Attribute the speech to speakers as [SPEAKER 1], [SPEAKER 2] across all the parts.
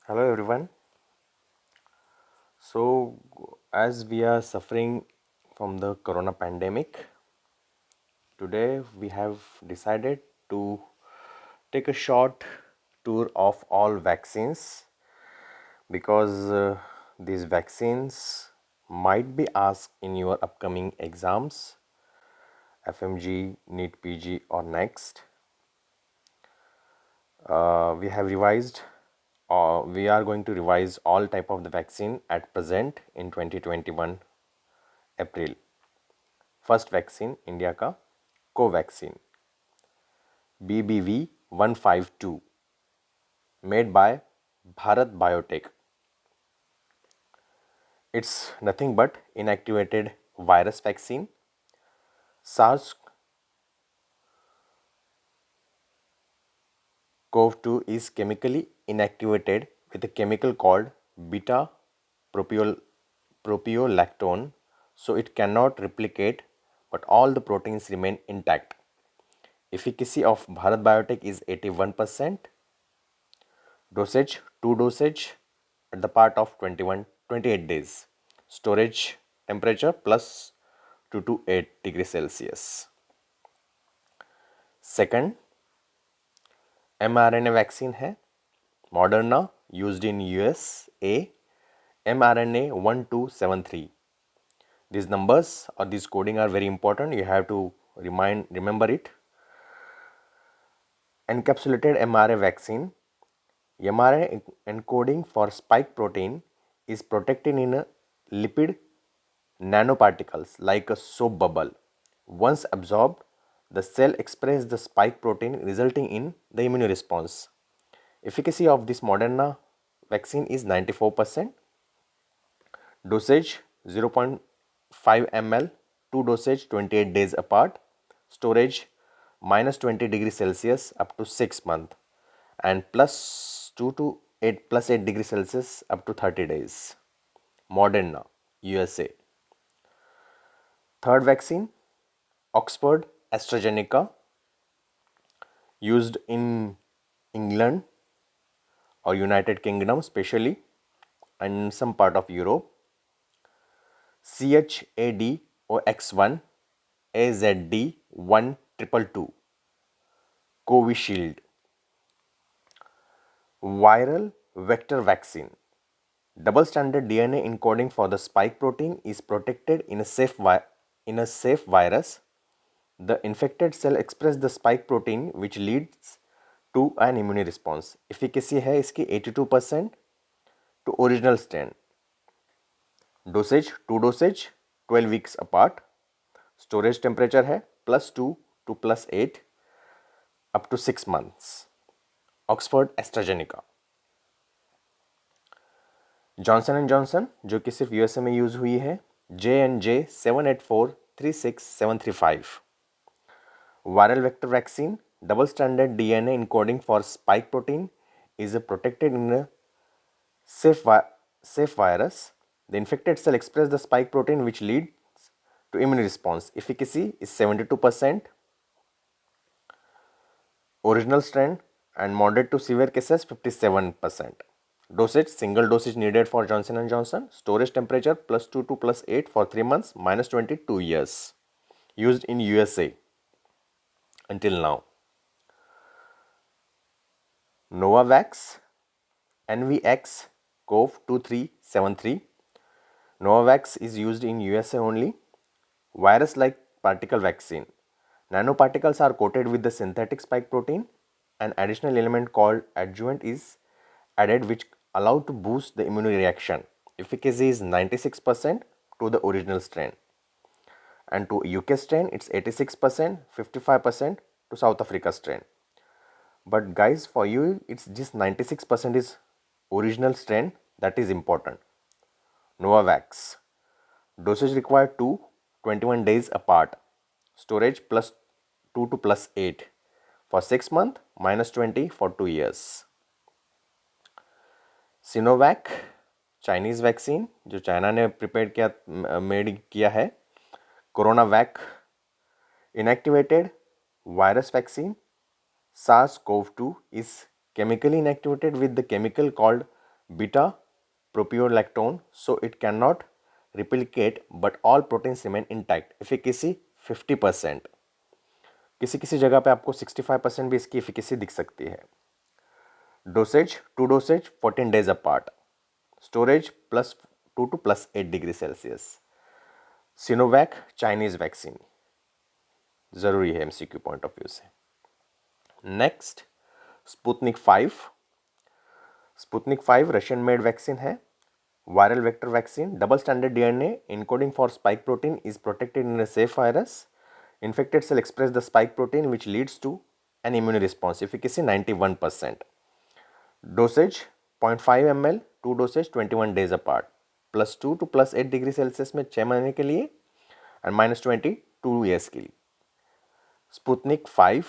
[SPEAKER 1] Hello everyone. So, as we are suffering from the corona pandemic, today we have decided to take a short tour of all vaccines because these vaccines might be asked in your upcoming exams, FMG, NEET PG, or next. We have revised we are going to revise all type of the vaccine at present in 2021 April. First vaccine India का Covaxin BBV152 made by Bharat Biotech. It's nothing but inactivated virus vaccine. SARS-CoV-2 is chemically inactivated with a chemical called beta propiolactone, so it cannot replicate, but all the proteins remain intact. Efficacy of Bharat Biotech is 81%. Dosage, 2 dosage at the part of 28 days. Storage temperature plus 2 to 8 degrees Celsius. Second, mRNA vaccine है Moderna, used in USA, mRNA 1273. These numbers or this coding are very important. You have to remember it. Encapsulated mRNA vaccine. mRNA encoding for spike protein is protected in a lipid nanoparticles like a soap bubble. Once absorbed, the cell expresses the spike protein, resulting in the immune response. Efficacy of this Moderna vaccine is 94%. Dosage 0.5 ml, 2 dosage 28 days apart. Storage -20 degrees Celsius up to 6 months and plus 2 to 8 plus 8 degrees Celsius up to 30 days. Moderna, USA. Third vaccine, Oxford AstraZeneca, used in England or United Kingdom especially and some part of Europe. CHAdOx1 AZD1222 Covishield. Viral vector vaccine. Double stranded DNA encoding for the spike protein is protected in a safe virus. The infected cell express the spike protein which leads to an immune response. Efficacy है इसकी 82% to original strain. Dosage 2 dosage 12 weeks apart. Storage temperature है +2 to +8 up to 6 months. Oxford AstraZeneca. Johnson and Johnson जो कि सिर्फ USA में use हुई है JNJ78436735. Viral vector vaccine, double stranded DNA encoding for spike protein is protected in a safe virus. The infected cell express the spike protein which leads to immune response. Efficacy is 72%. Original strain and moderate to severe cases 57%. Dosage, single dosage needed for Johnson & Johnson. Storage temperature +2 to +8 for 3 months, -20 2 years. Used in USA until now. Novavax NVX CoV2373. Novavax is used in USA only. Virus-like particle vaccine. Nanoparticles are coated with the synthetic spike protein. An additional element called adjuvant is added which allow to boost the immune reaction. Efficacy is 96% to the original strain. And to UK strain, it's 86%, 55% to South Africa strain. But guys, for you, it's just 96% is original strain. That is important. Novavax. Dosage required 21 days apart. Storage +2 to +8 for 6 months, -20 for 2 years. Sinovac Chinese vaccine जो China ने prepare किया made किया है. CoronaVac inactivated virus vaccine. SARS-CoV-2 is chemically inactivated with the chemical called beta propiolactone, so it cannot replicate but all proteins remain intact. Efficacy 50%. किसी किसी जगह पे आपको 65% भी इसकी एफिकेसी दिख सकती है. Dosage, 2 dosage 14 days apart. Storage +2 to +8 degree Celsius. Sinovac Chinese vaccine, ज़रूरी है MCQ पॉइंट ऑफ व्यू से. Next Sputnik 5. Sputnik 5 Russian made vaccine है. Viral vector vaccine. Double standard DNA encoding for spike protein is protected in a safe virus. Infected cell express the spike protein which leads to an immune response. Efficacy 91%. Dosage 0.5 ml, 2 dosage 21 days apart. +2 to +8 degree Celsius में 6 महीने के लिए and -20 2 years के लिए. Sputnik 5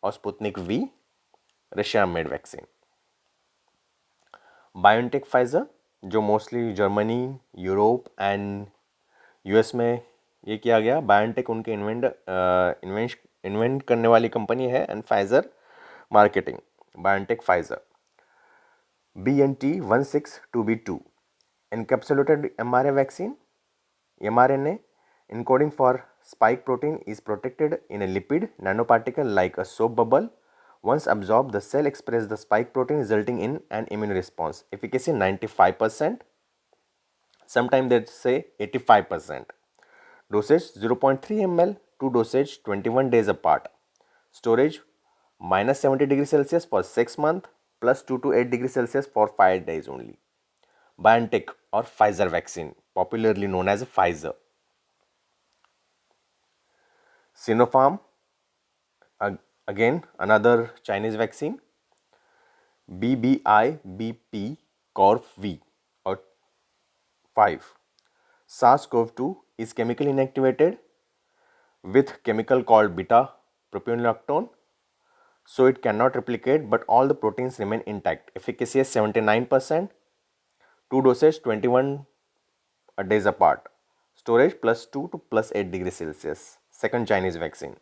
[SPEAKER 1] और Sputnik V Russia made vaccine. BioNTech Pfizer जो mostly Germany, Europe and US में ये किया गया. बायोनटेक उनके इन्वेंट करने वाली कंपनी है and Pfizer marketing. BioNTech Pfizer. BNT162b2 encapsulated mRNA vaccine. mRNA encoding for spike protein is protected in a lipid nanoparticle like a soap bubble. Once absorbed, the cell expresses the spike protein resulting in an immune response. Efficacy 95%. Sometimes they say 85%. Dosage 0.3 ml, 2 dosage 21 days apart. Storage -70 degree Celsius for 6 months, +2 to 8 degree Celsius for 5 days only. BioNTech or Pfizer vaccine, popularly known as Pfizer. Sinopharm, again another Chinese vaccine. BBIBP Corp V or 5. SARS-CoV-2 is chemically inactivated with chemical called beta propiolactone, so it cannot replicate but all the proteins remain intact. Efficacy is 79%. 2 dosage 21 days apart. Storage +2 to +8 degree Celsius. Second Chinese vaccine.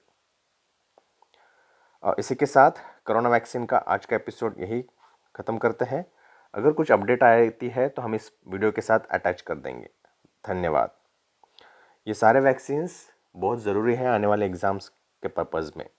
[SPEAKER 1] इसी के साथ corona vaccine का आज का episode यही ख़त्म करते हैं. अगर कुछ अपडेट आती है तो हम इस वीडियो के साथ अटैच कर देंगे. धन्यवाद. ये सारे वैक्सीन्स बहुत ज़रूरी हैं आने वाले एग्ज़ाम्स के पर्पज़ में.